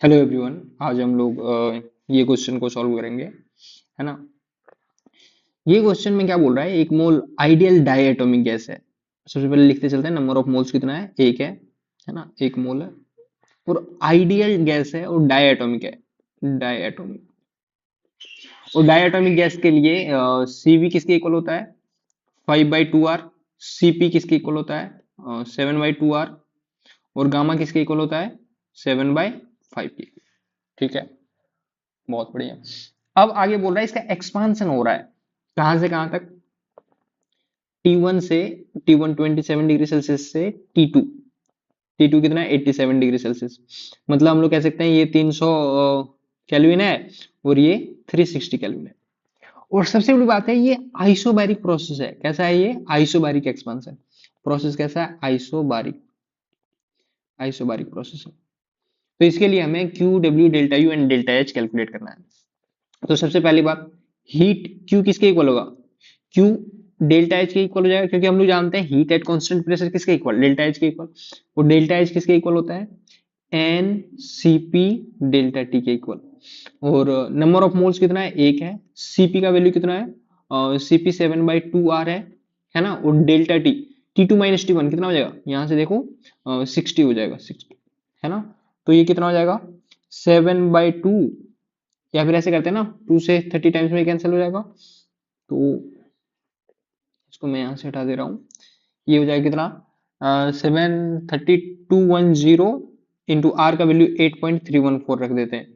Hello everyone. आज हम लोग ये क्वेश्चन को सॉल्व करेंगे, है ना। ये क्वेश्चन में क्या बोल रहा है, एक मोल आइडियल डायटोमिक गैस है। सबसे पहले लिखते चलते हैं, नंबर ऑफ मोल्स कितना है, एक है ना, एक मोल है। और आइडियल गैस है और डायटोमिक है, डायटोमिक। और डायटोमिक गैस के लिए सीवी किसके इक्वल होता है, 5/2r। सीपी किसके इक्वल होता है, 7/2r। और गामा किसके इक्वल होता है, 7/5 की। ठीक है, बहुत बढ़िया। अब आगे बोल रहा है इसका एक्सपांशन हो रहा है, कहां से कहां तक, T1 से, T1 27 डिग्री सेल्सियस से T2। T2 कितना है, 87 डिग्री सेल्सियस। मतलब हम लोग कह सकते हैं ये 300 केल्विन है और ये 360 केल्विन है। और सबसे बड़ी बात है, ये आइसोबैरिक प्रोसेस है। कैसा है ये, आइसोबैरिक एक्सपांशन प्रोसेस। कैसा है, आइसोबारिक, आइसोबारिक प्रोसेस है। तो इसके लिए हमें Q, W, delta U and delta H calculate करना है। तो सबसे पहली बात, हीट क्यू किसके इक्वल होगा, क्यू डेल्टा एच के इक्वल हो जाएगा, क्योंकि हम लोग जानते हैं हीट एट कांस्टेंट प्रेशर किसके इक्वल, डेल्टा एच के इक्वल। और डेल्टा एच किसके इक्वल होता है, N C P delta T के इक्वल। और नंबर ऑफ मोल्स कितना है, एक है। सीपी का वैल्यू कितना है, सीपी 7/2r है ना। और डेल्टा टी, T2 - T1 कितना हो जाएगा, यहां से देखो 60 हो जाएगा, 60, है ना। तो ये कितना हो जाएगा, 7/2, या फिर ऐसे करते हैं ना, 2 से 30 टाइम्स में कैंसिल हो जाएगा। तो इसको मैं यहाँ से हटा दे रहा हूँ। ये हो जाएगा कितना, 73210 इंटू आर का वैल्यू 8.314 रख देते हैं।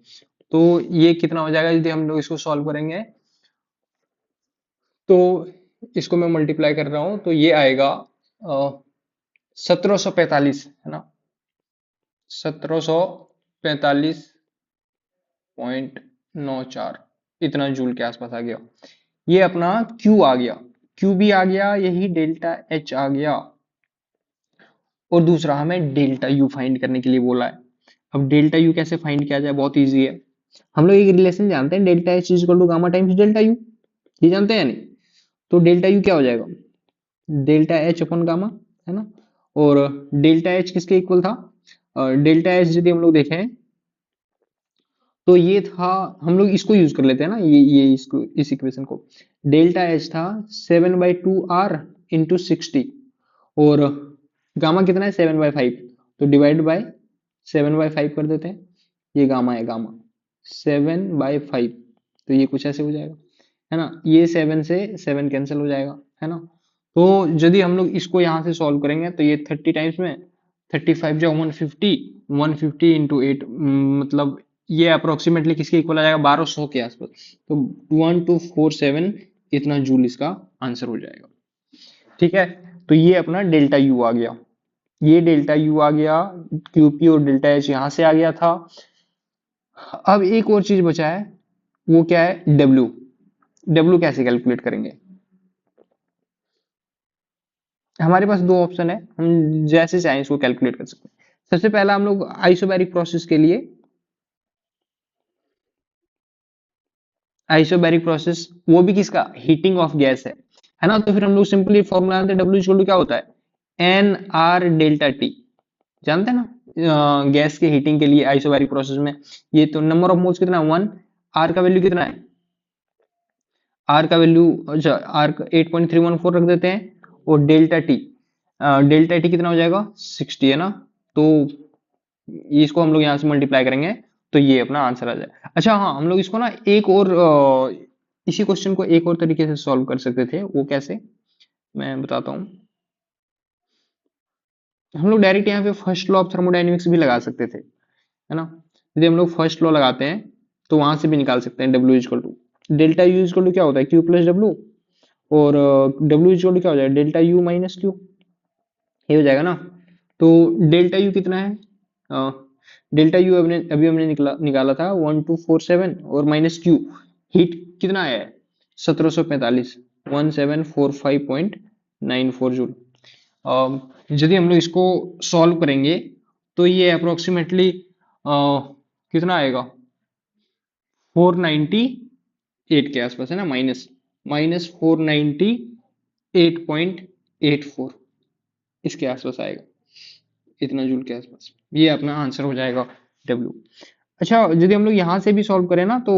तो ये कितना हो जाएगा यदि हम लोग इसको सॉल्व करेंगे, तो इसको मैं मल्टीप्लाई कर रहा हूँ तो ये आएगा 1745, है ना, 1745.94 इतना जूल के आसपास आ गया। ये अपना Q आ गया, Q भी आ गया, यही डेल्टा H आ गया। और दूसरा हमें डेल्टा U फाइंड करने के लिए बोला है। अब डेल्टा U कैसे फाइंड किया जाए, बहुत इजी है। हम लोग एक रिलेशन जानते हैं, delta H is equal to gamma times delta U। ये जानते हैं नहीं, तो डेल्टा U क्या हो जाएगा, डेल्टा H अपन गामा, है ना। और डेल्टा H किसके इक्वल था, डेल्टा H यदि हम लोग देखें तो ये था, हम लोग इसको यूज कर लेते हैं ना, ये इसको, इस इक्वेशन को। डेल्टा एच था 7/2r इंटू 60। और गामा कितना है, 7/5। तो डिवाइड बाय 7/5 कर देते हैं, ये गामा है, गामा 7/5। तो ये कुछ ऐसे हो जाएगा, है ना। ये 7 से 7 कैंसिल हो जाएगा, है ना। तो यदि हम लोग इसको यहाँ से सॉल्व करेंगे तो ये 30 टाइम्स में, 35 जो 150, 150 इंटू 8, मतलब ये अप्रोक्सीमेटली किसके इक्वल आ जाएगा, 1200 के आसपास। तो 1247 इतना जूल इसका आंसर हो जाएगा। ठीक है, तो ये अपना डेल्टा यू आ गया, ये डेल्टा यू आ गया, क्यूपी और डेल्टा एच यहां से आ गया था। अब एक और चीज बचा है, वो क्या है, डब्ल्यू। डब्ल्यू कैसे कैलकुलेट करेंगे, हमारे पास दो ऑप्शन है, हम जैसे चाहें इसको कैलकुलेट कर सकते हैं। सबसे पहला हम लोग आइसोबैरिक प्रोसेस के लिए, आइसोबैरिक प्रोसेस वो भी किसका, हीटिंग ऑफ गैस है ना। तो फिर हम लोग सिंपली फॉर्मूला जानते हैं, डब्ल्यू इक्वल टू क्या होता है, एन आर डेल्टा टी, जानते हैं ना, गैस के हीटिंग के लिए आइसोबैरिक प्रोसेस में। ये तो नंबर ऑफ मोल्स कितना, 1। आर का वैल्यू कितना है, आर का वैल्यू, अच्छा आर 8.314 रख देते हैं। और डेल्टा टी, डेल्टा टी कितना हो जाएगा, 60, है ना। तो इसको हम लोग यहाँ से मल्टीप्लाई करेंगे तो ये अपना आंसर आ जाए। अच्छा हाँ, हम लोग इसको ना एक और इसी क्वेश्चन को एक और तरीके से सॉल्व कर सकते थे, वो कैसे, मैं बताता हूँ। हम लोग डायरेक्ट यहाँ पे फर्स्ट लॉ ऑफ थर्मोडायनेमिक्स भी लगा सकते थे, है ना। यदि हम लोग फर्स्ट लॉ लगाते हैं तो वहां से भी निकाल सकते हैं, W equal to delta U equal to क्या होता है, क्यू प्लस डब्ल्यू। और डब्ल्यू इक्वल टू क्या हो जाएगा, डेल्टा यू माइनस क्यू, ये हो जाएगा ना। तो डेल्टा यू कितना है, डेल्टा यू अभी हमने निकाला था 1247, और माइनस क्यू, हीट कितना आया है, 1745, 1745.94 जूल। यदि हम लोग इसको सॉल्व करेंगे तो ये अप्रोक्सीमेटली कितना आएगा, 498 के आसपास, है ना, माइनस माइनस 498.84 इसके आसपास आएगा, इतना जूल के आसपास। ये अपना आंसर हो जाएगा डब्ल्यू। अच्छा, यदि हम लोग यहाँ से भी सॉल्व करें ना तो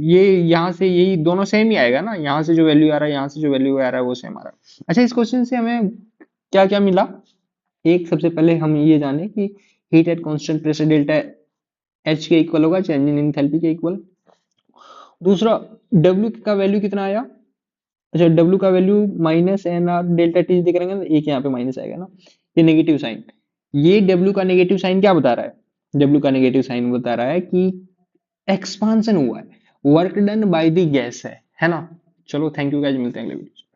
ये यहाँ से यही दोनों सेम ही आएगा ना, यहाँ से जो वैल्यू आ रहा है यहाँ से जो वैल्यू आ रहा है वो सेम आ रहा है। अच्छा, इस क्वेश्चन से हमें क्या क्या मिला? एक, सबसे पहले हम ये जाने कि heat at constant pressure delta H के इक्वल होगा, चेंज इन एंथैल्पी के इक्वल। दूसरा, डब्ल्यू का वैल्यू कितना आया? अच्छा, डब्ल्यू का value minus N R delta T दिख रहे हैं, एक यहाँ पे माइनस आएगा ना, ये नेगेटिव साइन। ये डब्ल्यू का नेगेटिव साइन क्या बता रहा है? डब्ल्यू का नेगेटिव साइन बता रहा है कि एक्सपांसन हुआ है, work done by the gas है ना। चलो, थैंक यू गाइस, मिलते हैं अगले वीडियो।